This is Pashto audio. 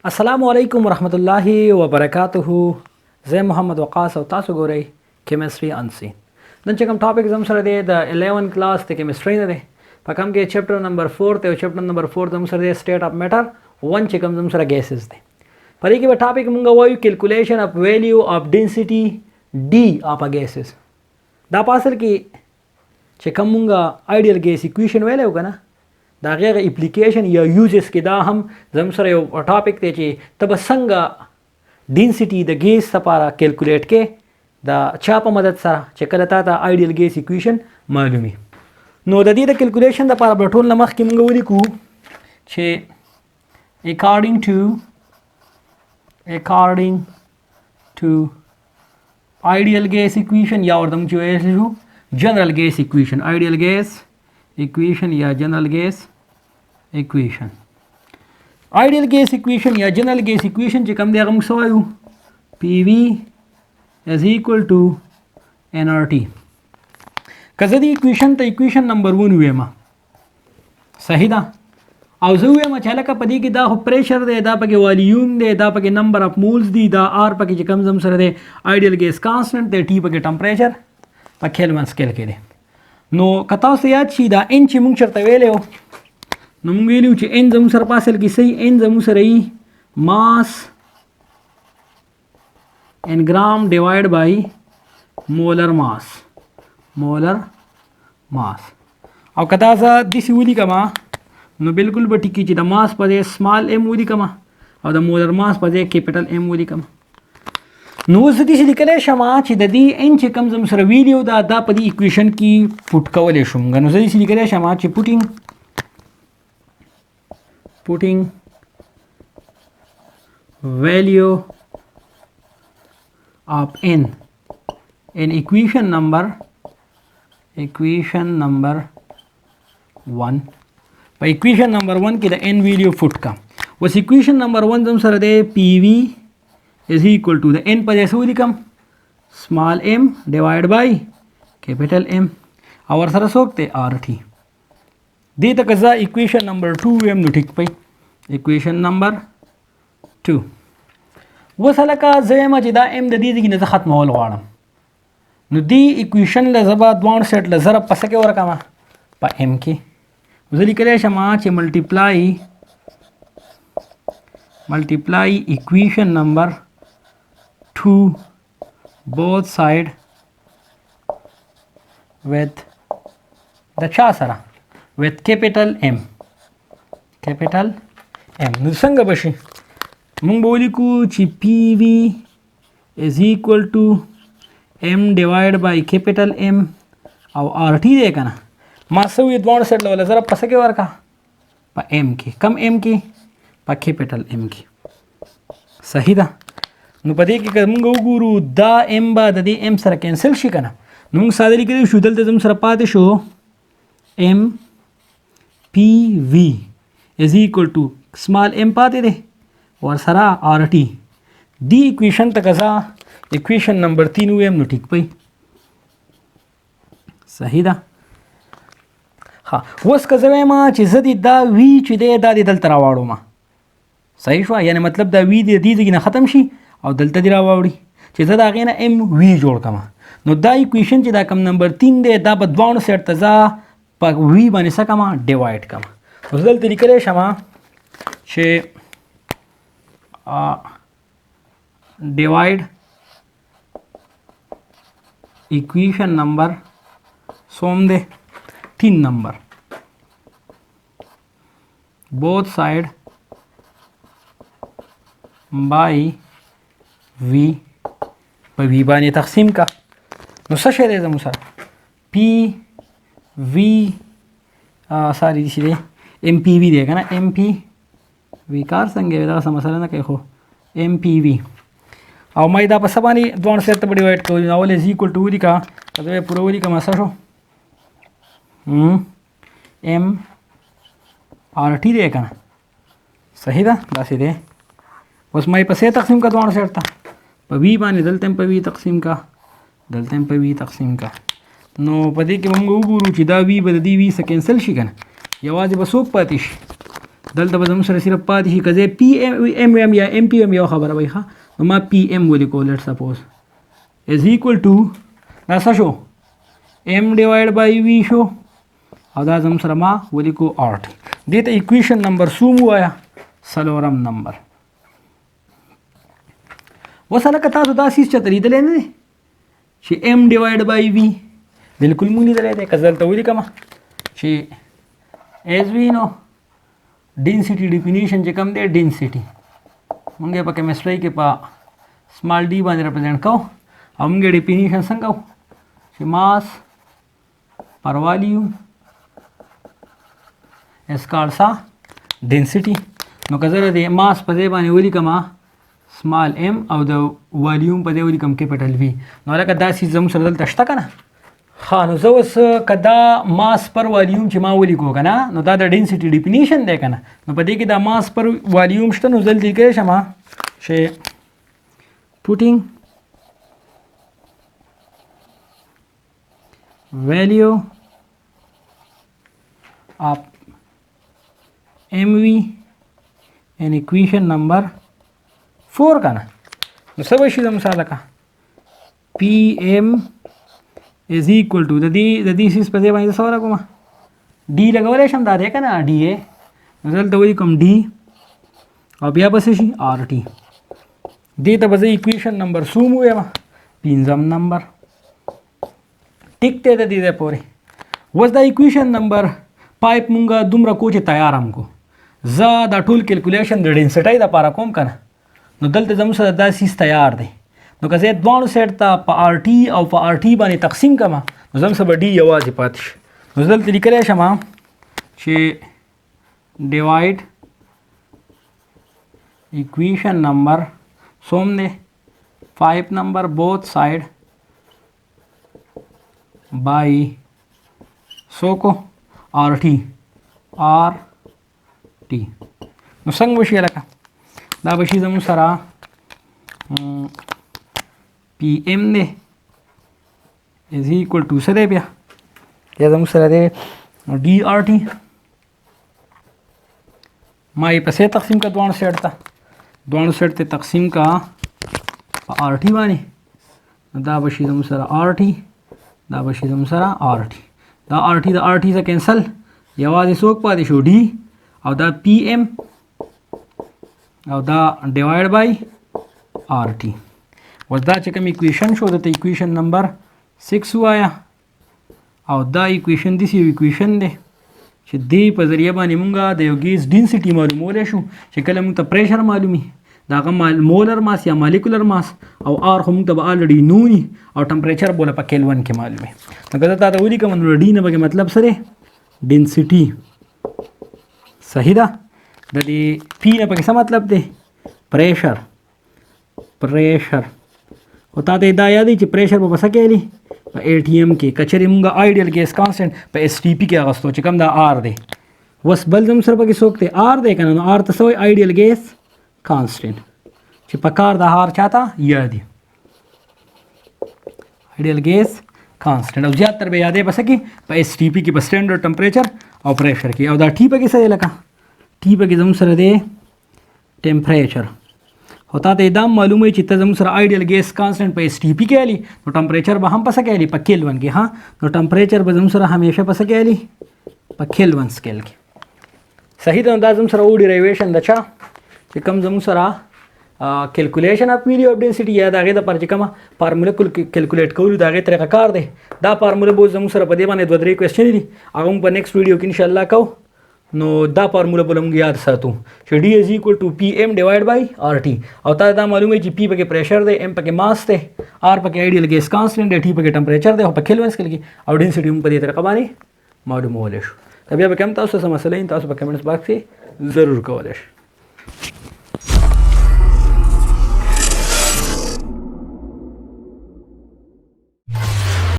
السلام علیکم ورحمۃ اللہ وبرکاتہ. زه محمد وقاص او تاسو ګورئ کیمستري انسین. نن چې کوم ټاپک زم سره دی د 11 کلاس د کیمستري نه دی په کوم کې چپټر نمبر 4 ته چپټر نمبر 4 زم سره دی سټیټ اف میټر 1 چې کوم زم سره گیسز دی. په دې کې به ټاپک مونږ وایو کیلکولیشن اف ویلیو اف ډینسټي डी اف گیسز. دا پاسل کې چې کوم مونږ آیډیل گیس ایکویشن ویلو کنه دا غیر اپلیکیشن یا یوزز کې دا هم زم سره یو ټاپک دی چې تب څنګه ډینسټي د ګیس لپاره کیلکولیټ کې دا چا په مدد سره چې کله تا ته آیډیل ګیس ایکویشن معلومي. نو د دې د کیلکولیشن لپاره به ټول مخ کې موږ ولیکو چې according to ideal gas equation یا ورته موږ ویل general gas equation ideal gas equation یا general gas equation. ideal gas equation یا general gas equation چې کوم دی هغه موږ سوایو PV is equal to nRT. که زه دې equation ته equation نمبر 1 ویم صحیح ده او زه ویم چې لکه په دې کې دا پریشر دی دا پکې والیوم دی دا پکې نمبر اف مولز دی دا R پکې چې کوم زم سره دی ideal gas constant دی T پکې ټمپریچر په کیلوین سکیل کې دی. نو که تاسو یاد شي دا n چې موږ چرته ویلو نو موږ ویلو چې n زموږ سره پاسل کې صحیح n زموږ سره ای ماس ان ګرام ډیوایډ بای مولر ماس او کدا زه دسی ولیکما نو بالکل به ټکی چې د ماس په ځای سمال m ولیکما او د مولر ماس په ځای کیپټل m ولیکما. نو زه دې لیکلی شم چې د دې n چې کوم زم سره ویلیو دا په دې ایکویشن کې پوټ کولی شم. نو زه دې لیکلی شم چې putting value of n in equation number 1 په equation number 1 کې د n ویلیو پوټ کا. اوس equation number 1 زم سره دی PV is equal to the n پر ځای څه ولیکم small m divided by capital M او ورسره څوک دی RT. دې ته که زه equation number 2 ویم نو ټیک پي equation number 2. اوس هلکه زه یم چې دا m د دې ځای نه زه ختمول غواړم نو دې equation له زه به دواړو سیټ له ضرب په څه کې ورکړم په m کې. زه لیکلی شم چې multiply equation number 2 both side with the چا سره with capital M. نو څنګه بشي مونږ به ولیکو چې PV is equal to M divided by capital M او RT دی که نه ما څه وي دواړو سیټ له ضرب په څه کې ورکړه په M کې. کم M کې په capital M کې صحیح ده. نو په دې کې که موږ وګورو دا M به د دې M سره کینسل شي که نه نو موږ ساده لیکلی شو دلته زم سره پاتې شو MPV is equal to small m پاتې دی ورسره RT. دی ایکویشن ته که زه ایکویشن نمبر 3 ویم نو ټیک پي صحیح ده. ها اوس که زه وایم چې زه دې دا وی چې دی دا دې دلته راواړوم صحیح شوه یعنی مطلب دا وی دې دې نه ختم شي او دلته دې راواوړي چې زه د هغې نه m وی جوړ کړم نو دا ایکویشن چې دا کم نمبر 3 دی دا به دواړو سیټ ته زه په وی باندې څه کړم ډیوایډ کړم. اوس دلته لیکلی شم چې divide equation number सोम दे 3 number both side by v په v باندې تقسیم کا نو څه شی دی زموږ سره p v ساری دي دی MPV دی که نه MPV کار څنګه دا څه مسله نه کوي خو MPV او ما دا په څه باندې دوه سیټ ته به ډیوایډ کوو نو اول از ایکول ټو ولیکه که زه یې پوره ولیکم څه شو MRT دی که نه صحیح ده داسې دی. اوس ما یې په څه تقسیم کا دوه سیټ ته په وی باندې دلته هم په وی تقسیم کا دلته هم په وي تقسیم کا. نو په دې کې موږ وګورو چې دا وي به د دې وي څخه کینسل شي که نه یوازې به څوک پاتې شي دلته به زموږ سره صرف پاتې شي که زه پی ایم ایم یا ایم پی ایم یو خبره وایي ښه نو ما پی ایم ولیکو لیټ سپوز از ایکول ټو دا څه شو ایم ډیوایډ بای وي شو او دا زموږ سره ما ولیکو آر ټي دې ته ایکویشن نمبر څو مو ووایه څلورم نمبر. اوس هلکه تاسو دا سیز چېرته لیدلی نه دی چې ایم ډیوایډ بای وي بلکل مونږ لیدلی دی که زه دلته ولیکمه چې ایز وي نو ډینسټي ډیفینیشن چې کوم دی ډینسټي مونږ یې په کیمسټرۍ کې په سمال ډي باندې ریپرزینټ کوو او مونږ یې ډیفینیشن څنګه کوو چې ماس پر والیوم is called sa density. نو که زه د ماس په ځای باندې ولیکم سمال ام او د والیوم په ځای ولیکم کیپیټل وي نو لکه دا سیز زموږ سره دلته شته که نه ښه نو زه اوس که دا ماس پر والیوم چې ما ولیکو که نه نو دا د ډینسټي ډیفینیشن دی که نه نو په دې کې دا ماس پر والیوم شته نو زه دلته لیکلی شم چې putting value of mv in equation number 4 का ना नो सब इसी दम साला का pm is equal to the this is पदे बाई सवारा को मा d लगावले शम दा दे का ना d है नजर तो वही कम d अब या बस इसी rt दे तो बस इक्वेशन नंबर सूम हुए मा पिंजम नंबर टिकते दे दे पूरे was the equation number pipe मुंगा दुमरा कोच तैयार हमको ز دا ټول کیلکولیشن د ډینسټۍ لپاره کوم کنه نو دلته زموږ سره دا سیس تیار دی نو که زه دواړو سایډ ته په آر ټي او په آر ټي باندې تقسیم کړم نو زموږ سره به ډي یوازې پاتې شي نو دلته لیکلی شم چې ډیوایډ equation number څوم دی 5 number both side by سوکو آر ټي آر टी نو څنګه وشي لکه دا بشي زموږ سره پی ایم دی از ایکول ټو څه دی بیا یا زموږ سره دی ډي آر ټي ما یې پسې تقسیم کړه دواړو سایډ ته تقسیم کړه په آر ټي باندې نو دا بشي زموږ سره آر ټي دا بشي زموږ سره آر ټي دا آر ټي د آر ټي څخه کینسل یوازې څوک پاتې شو ډي او دا پی ایم او دا ډیوایډ بای آر ټي اوس دا چې کوم ایکویشن شو دته ایکویشن نمبر 6 وایا او دا ایکویشن داسې یو ایکویشن دی چې دې په ذریعه باندې مونږه د یو ګیس ډینسټي معلومولی شو چې کله مونږ ته پریشر معلومي د هغه مولر ماس یا مالیکولر ماس او آر خو مونږ ته به الریډي نوني او ټمپریچر بوله په کیلون کې معلومي نو که زه تا ته ولیکم نو ډي نه به مطلب سره ډینسټي صحیح ده د دې پی نه پکې څه مطلب دی پریشر او تا ته دا یادې چې پریشر به څه کولی په اے ټي ایم کې کچرې مونږ آیډیل ګیس کانسټنټ په ایس ټي پي کې اغوستو چې کوم دا آر دی اوس بل زموږ سره پکې څوک دی آر دی که نه نو آر ته څه وایي آیډیل ګیس کانسټنټ چې په کار د آر چاته یادي آیډیل ګیس کانسټنټ او زیاتره به یادې په څه کې په ایس ټي پي کې په سټینډرډ ټمپریچر او پریشر کې او دا ټي پکې څه دی لکه ټي پکې زموږ سره دی ټمپریچر او تا ته دا معلومه چې ته زموږ سره آیډیل ګیس کانسټنټ په ایس ټي پي کې الی نو ټمپریچر به هم په څه کې الی په کیلون کې ها نو ټمپریچر به زموږ سره همیشه په څه کې الی په کیلون سکیل کې صحیح ده دا زموږ سره و ډیریویشن د چا چې کوم زموږ سره کیلکولیشن اف میډیا اف ډینسټي یا د هغې دپاره چې کومه فارموله کیلکولیټ کولو د هغې طریقه کار دی دا فارموله به زموږ سره په دې باندې 2-3 کوېسچنې دي هغه موږ په نیکسټ ویډیو کې انشاءالله کوو نو دا فارموله به موږ یاد ساتو چې ډي از ایکول ټو پی ایم ډیوایډ بای آر ټي او تا دا معلومه چې پی پکې پریشر دی ایم پکې ماس دی آر پکې آیډیل ګیس کانسټنټ دی ټي پکې ټمپریچر دی او په کیلون سکیل کې او ډینسټي هم په دې طریقه باندې معلومولی شو که بیا به کوم تاسو څه مسله تاسو په کمنټس باکس کې ضرور کولی شئ